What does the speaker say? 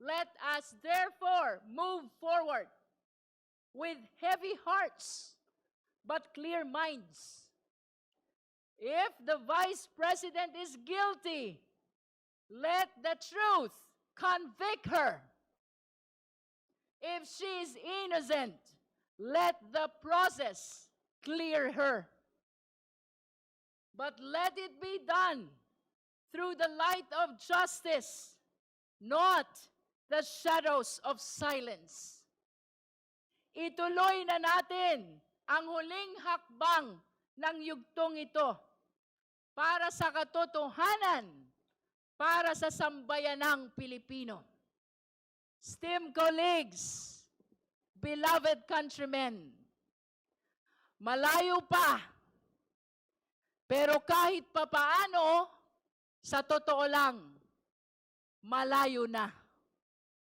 Let us therefore move forward with heavy hearts but clear minds. If the Vice President is guilty, let the truth convict her. If she is innocent, let the process clear her. But let it be done through the light of justice, not the shadows of silence. Ituloy na natin ang huling hakbang ng yugtong ito para sa katotohanan, para sa sambayanang Pilipino. Esteemed colleagues, beloved countrymen, malayo pa, pero kahit papaano, sa totoo lang, malayo na.